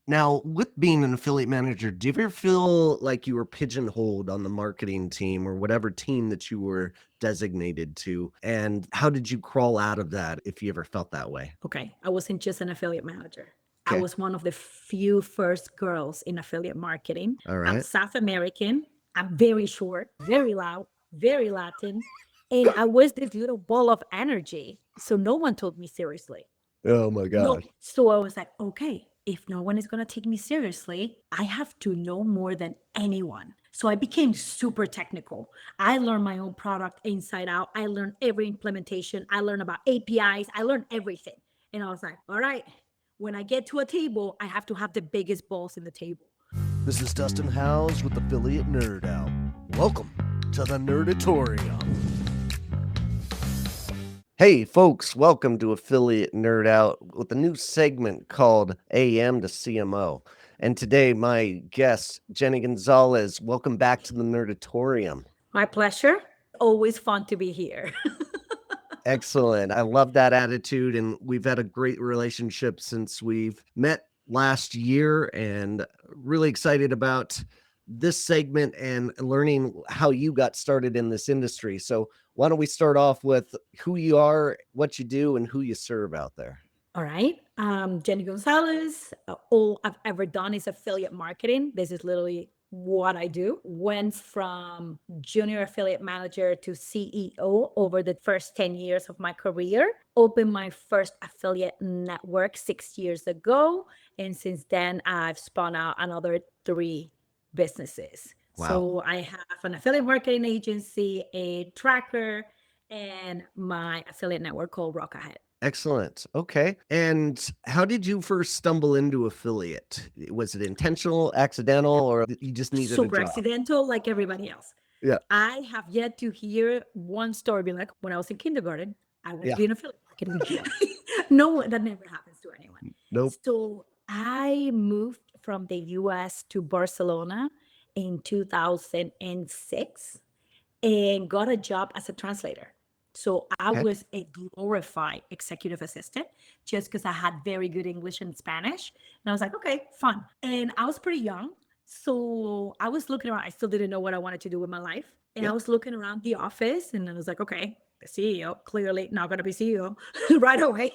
Now, with being an affiliate manager, do you ever feel like you were pigeonholed on the marketing team or whatever team that you were designated to? And how did you crawl out of that if you ever felt that way? Okay, I wasn't just an affiliate manager. I Okay. was one of the few first girls in affiliate marketing. All I'm right. South American. I'm very short, very loud, very Latin. And I was this little ball of energy. So no one took me seriously. Oh my No. gosh. So I was like, okay, if no one is going to take me seriously, I have to know more than anyone. So I became super technical. I learned my own product inside out. I learned every implementation. I learned about APIs. I learned everything. And I was like, all right, when I get to a table, I have to have the biggest balls in the table. This is Dustin Howes with Affiliate Nerd Out. Welcome to the Nerdatorium. Hey, folks, welcome to Affiliate Nerd Out with a new segment called AM to CMO. And today, my guest, Jenny Gonzalez, welcome back to the Nerdatorium. My pleasure. Always fun to be here. Excellent. I love that attitude. And we've had a great relationship since we've met last year, and really excited about this segment and learning how you got started in this industry. So, why don't we start off with who you are, what you do, and who you serve out there? All right. Jenny Gonzalez. All I've ever done is affiliate marketing. This is literally what I do. Went from junior affiliate manager to CEO over the first 10 years of my career. Opened my first affiliate network 6 years ago. And since then, I've spun out another three businesses. Wow. So I have an affiliate marketing agency, a tracker, and my affiliate network called Rock Ahead. Excellent. Okay. And how did you first stumble into affiliate? Was it intentional, accidental, or you just needed a Super job? accidental, like everybody else. Yeah. I have yet to hear one story be like, when I was in kindergarten, I want to Yeah. be an affiliate marketing. No, that never happens to anyone. Nope. So I moved from the US to Barcelona in 2006 and got a job as a translator. So I Okay. was a glorified executive assistant just because I had very good English and Spanish. And I was like, okay, fun. And I was pretty young. So I was looking around. I still didn't know what I wanted to do with my life. And I Yeah. was looking around the office and I was like, okay, the CEO, clearly not going to be CEO right away.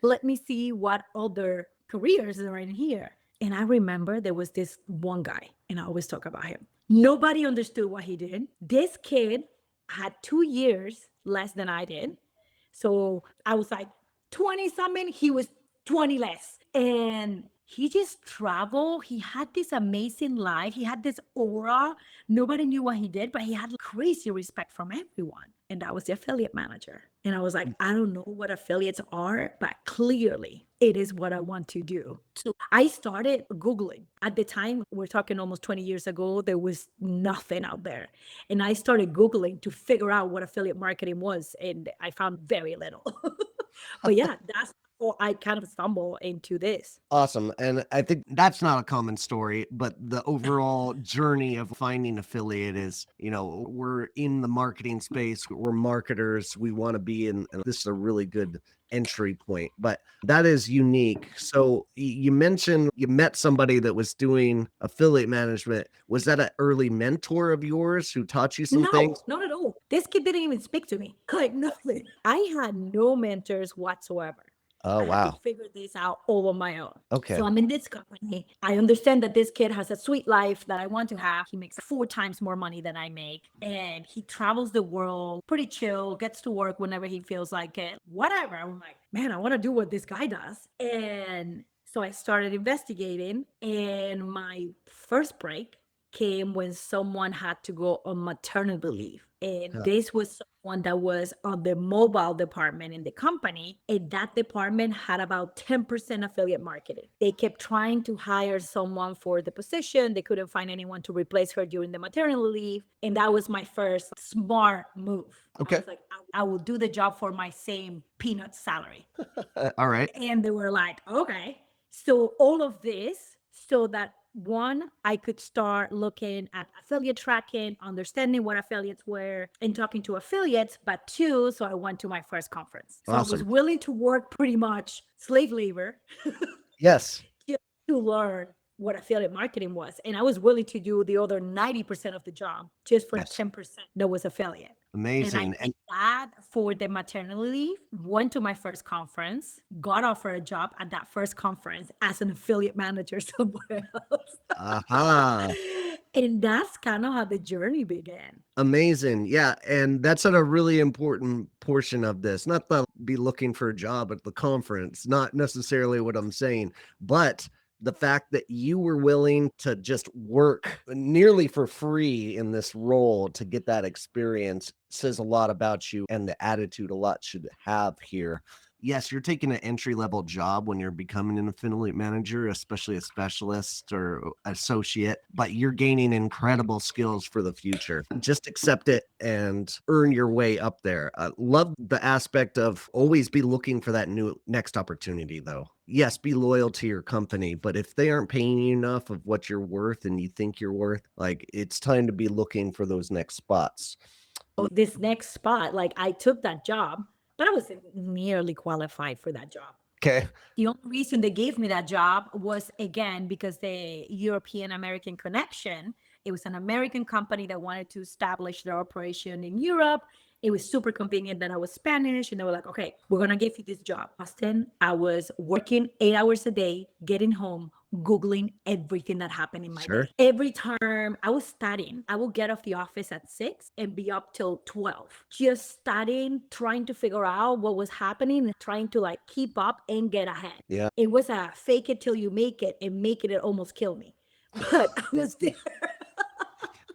Let me see what other careers are in here. And I remember there was this one guy, and I always talk about him. Nobody understood what he did. This kid had 2 years less than I did. So I was like 20 something, he was 20 less. And he just traveled. He had this amazing life. He had this aura. Nobody knew what he did, but he had crazy respect from everyone. And that was the affiliate manager. And I was like, I don't know what affiliates are, but clearly it is what I want to do. So I started Googling. At the time, we're talking almost 20 years ago, there was nothing out there. And I started Googling to figure out what affiliate marketing was. And I found very little. But yeah, that's how I kind of stumbled into this. Awesome. And I think that's not a common story, but the overall journey of finding affiliate is, we're in the marketing space, we're marketers, we want to be in, and this is a really good entry point, but that is unique. So you mentioned you met somebody that was doing affiliate management. Was that an early mentor of yours who taught you some No, things? not at all. This kid didn't even speak to me. Like nothing. I had no mentors whatsoever. Oh, I had to wow. figure this out all on my own. Okay. So I'm in this company. I understand that this kid has a sweet life that I want to have. He makes 4 times more money than I make. And he travels the world pretty chill, gets to work whenever he feels like it, whatever. I'm like, man, I want to do what this guy does. And so I started investigating. And my first break came when someone had to go on maternity leave. And Yeah. this was someone that was on the mobile department in the company. And that department had about 10% affiliate marketing. They kept trying to hire someone for the position. They couldn't find anyone to replace her during the maternity leave. And that was my first smart move. I Okay. was like, I will do the job for my same peanut salary. All right. And they were like, okay. So all of this so that one, I could start looking at affiliate tracking, understanding what affiliates were and talking to affiliates. But two, so I went to my first conference. So I was Awesome. willing to work pretty much slave labor Yes. just to learn what affiliate marketing was. And I was willing to do the other 90% of the job just for Yes. 10% that was affiliate. And I Amazing. did that for the maternity leave, went to my first conference, got offered a job at that first conference as an affiliate manager somewhere else. Aha. And that's kind of how the journey began. Amazing. Yeah. And that's a really important portion of this. Not that I'll be looking for a job at the conference, not necessarily what I'm saying, but the fact that you were willing to just work nearly for free in this role to get that experience says a lot about you and the attitude a lot should have here. Yes, you're taking an entry level job when you're becoming an affiliate manager, especially a specialist or associate, but you're gaining incredible skills for the future. Just accept it and earn your way up there. Love the aspect of always be looking for that new next opportunity, though. Yes, be loyal to your company, but if they aren't paying you enough of what you're worth and you think you're worth, like it's time to be looking for those next spots. So this next spot, like I took that job, but I wasn't nearly qualified for that job. Okay. The only reason they gave me that job was again because the European American connection. It was an American company that wanted to establish their operation in Europe. It was super convenient that I was Spanish, and they were like, okay, we're going to give you this job. Austin, I was working 8 hours a day, getting home, Googling everything that happened in my Sure. day. Every time I was studying, I would get off the office at 6 and be up till 12, just studying, trying to figure out what was happening and trying to like keep up and get ahead. Yeah. It was a fake it till you make it, and make it almost kill me. But I was there.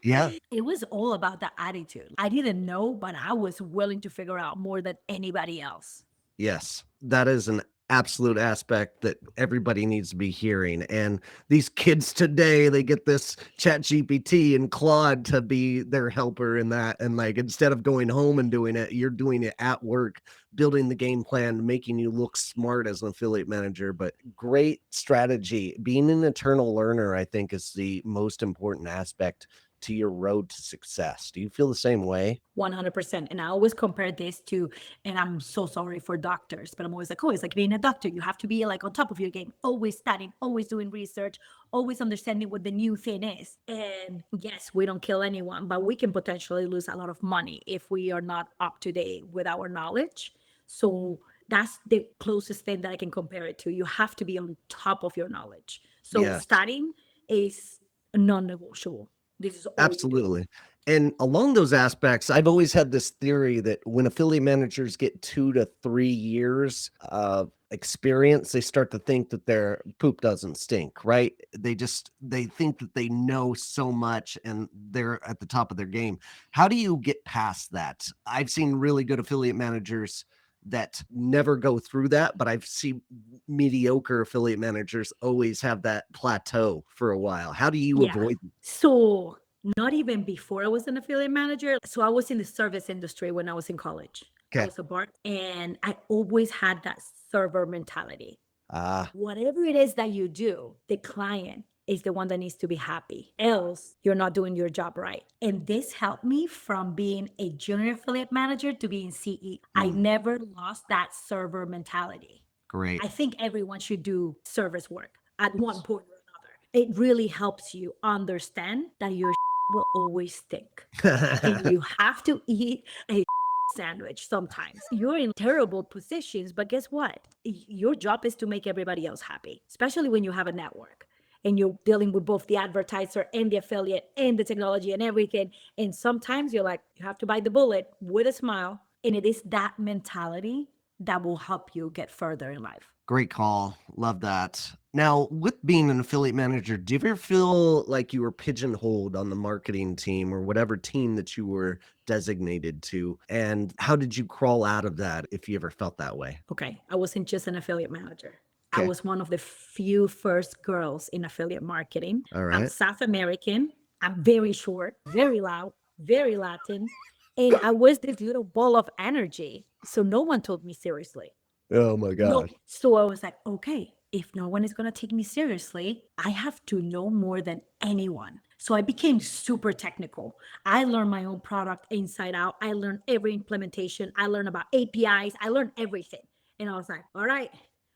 Yeah. It was all about the attitude. I didn't know, but I was willing to figure out more than anybody else. Yes, that is an absolute aspect that everybody needs to be hearing. And these kids today, they get this Chat GPT and Claude to be their helper in that. And like instead of going home and doing it, you're doing it at work, building the game plan, making you look smart as an affiliate manager. But great strategy. Being an eternal learner, I think, is the most important aspect to your road to success. Do you feel the same way? 100%. And I always compare this to, and I'm so sorry for doctors, but I'm always like, oh, it's like being a doctor. You have to be like on top of your game, always studying, always doing research, always understanding what the new thing is. And yes, we don't kill anyone, but we can potentially lose a lot of money if we are not up to date with our knowledge. So that's the closest thing that I can compare it to. You have to be on top of your knowledge. So Yes. studying is non-negotiable. This is all you do. Absolutely. And along those aspects, I've always had this theory that when affiliate managers get 2 to 3 years of experience, they start to think that their poop doesn't stink, right? They think that they know so much and they're at the top of their game. How do you get past that? I've seen really good affiliate managers that never go through that, but I've seen mediocre affiliate managers always have that plateau for a while. How do you Yeah. avoid? So not even before I was an affiliate manager. So I was in the service industry when I was in college. I Okay. was a bar, and I always had that server mentality. Ah, Whatever it is that you do, the client is the one that needs to be happy. Else, you're not doing your job right. And this helped me from being a junior affiliate manager to being CE. I never lost that server mentality. great. I think everyone should do service work at one point or another. It really helps you understand that your will always stink. And you have to eat a sandwich sometimes. You're in terrible positions, but guess what? Your job is to make everybody else happy, especially when you have a network and you're dealing with both the advertiser and the affiliate and the technology and everything. And sometimes you're like, you have to bite the bullet with a smile. And it is that mentality that will help you get further in life. Great call. Love that. Now, with being an affiliate manager, do you ever feel like you were pigeonholed on the marketing team or whatever team that you were designated to? And how did you crawl out of that if you ever felt that way? Okay, I wasn't just an affiliate manager. I Okay. was one of the few first girls in affiliate marketing. All I'm right. South American. I'm very short, very loud, very Latin. And I was this little ball of energy. So no one took me seriously. Oh my No. gosh. So I was like, okay, if no one is going to take me seriously, I have to know more than anyone. So I became super technical. I learned my own product inside out. I learned every implementation. I learned about APIs. I learned everything. And I was like, all right,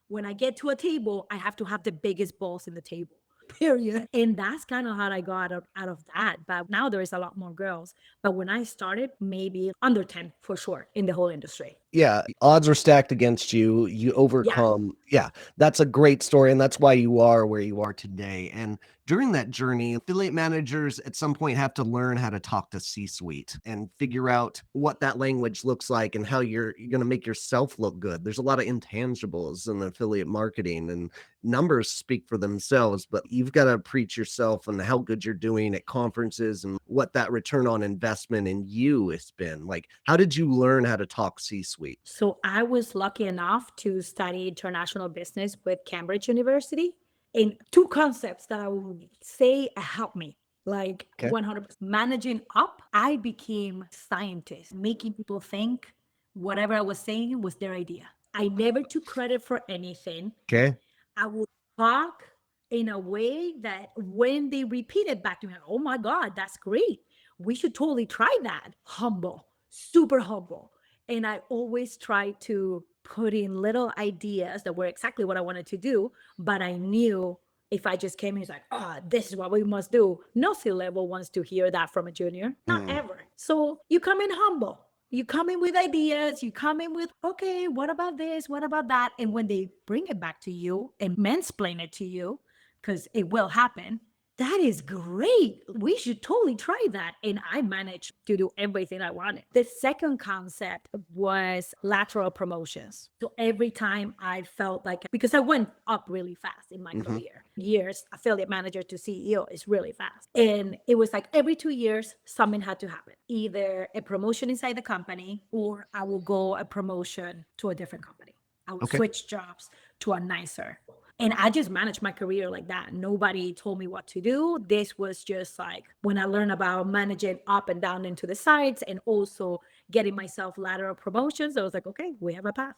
When I get to a table, I have to have the biggest balls in the table. Period. And that's kind of how I got out of that. But now there is a lot more girls. But when I started, maybe under 10 for sure in the whole industry. Yeah, odds are stacked against you. You Yeah. overcome. Yeah, that's a great story. And that's why you are where you are today. And during that journey, affiliate managers at some point have to learn how to talk to C-suite and figure out what that language looks like and how you're going to make yourself look good. There's a lot of intangibles in affiliate marketing, and numbers speak for themselves, but you've got to preach yourself and how good you're doing at conferences and what that return on investment in you has been. Like, how did you learn how to talk C-suite? So I was lucky enough to study international business with Cambridge University. And two concepts that I would say helped me. Like Okay. 100% managing up, I became scientist, making people think whatever I was saying was their idea. I never took credit for anything. Okay. I would talk in a way that when they repeat it back to me, oh my God, that's great. We should totally try that. Humble, super humble. And I always try to put in little ideas that were exactly what I wanted to do. But I knew if I just came in, it's like, this is what we must do. No C-level wants to hear that from a junior, not ever. So you come in humble. You come in with ideas, you come in with, okay, what about this? What about that? And when they bring it back to you and mansplain it to you, because it will happen, that is great. We should totally try that. And I managed to do everything I wanted. The second concept was lateral promotions. So every time I felt like, because I went up really fast in my career, years, affiliate manager to CEO is really fast. And it was like every 2 years, something had to happen. Either a promotion inside the company, or I will go a promotion to a different company. I would switch jobs to a nicer. And I just managed my career like that. Nobody told me what to do. This was just like when I learned about managing up and down into the sides and also getting myself lateral promotions. I was like, okay, we have a path.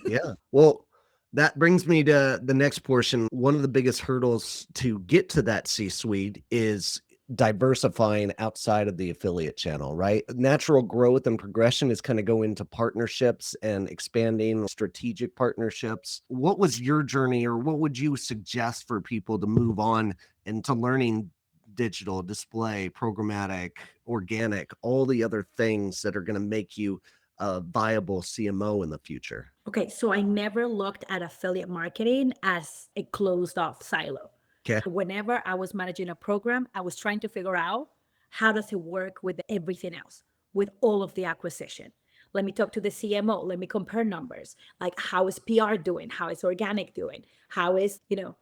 Yeah. Well, that brings me to the next portion. One of the biggest hurdles to get to that C-suite is diversifying outside of the affiliate channel, right? Natural growth and progression is kind of go into partnerships and expanding strategic partnerships. What was your journey, or what would you suggest for people to move on into learning digital, display, programmatic, organic, all the other things that are going to make you a viable CMO in the future? Okay, so I never looked at affiliate marketing as a closed off silo. Okay. Whenever I was managing a program, I was trying to figure out how does it work with everything else, with all of the acquisition. Let me talk to the CMO. Let me compare numbers. Like, how is PR doing? How is organic doing? How is,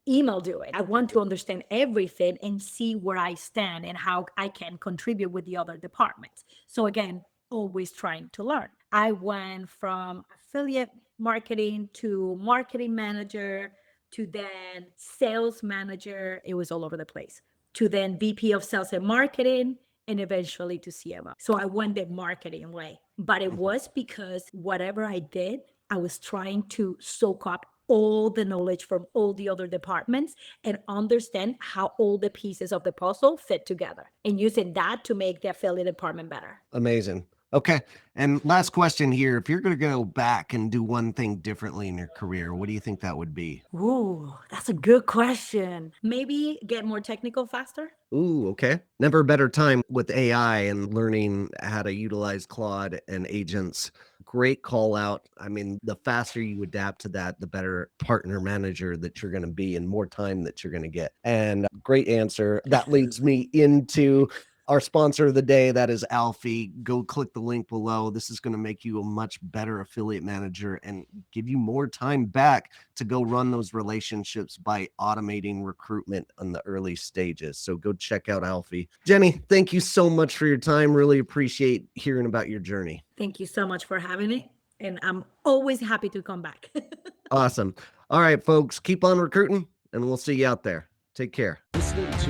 email doing? I want to understand everything and see where I stand and how I can contribute with the other departments. So again, always trying to learn. I went from affiliate marketing to marketing manager to then sales manager. It was all over the place. To then VP of sales and marketing, and eventually to CMO. So I went the marketing way. But it was because whatever I did, I was trying to soak up all the knowledge from all the other departments and understand how all the pieces of the puzzle fit together, and using that to make the affiliate department better. Amazing. Okay. And last question here. If you're going to go back and do one thing differently in your career, what do you think that would be? Ooh, that's a good question. Maybe get more technical faster. Ooh, okay. Never a better time with AI and learning how to utilize Claude and agents. Great call out. I mean, the faster you adapt to that, the better partner manager that you're going to be and more time that you're going to get. And great answer. That leads me into our sponsor of the day. That is Alfie. Go click the link below. This is going to make you a much better affiliate manager and give you more time back to go run those relationships by automating recruitment in the early stages. So go check out Alfie. Jenny, thank you so much for your time. Really appreciate hearing about your journey. Thank you so much for having me. And I'm always happy to come back. Awesome. All right, folks, keep on recruiting and we'll see you out there. Take care. Listening to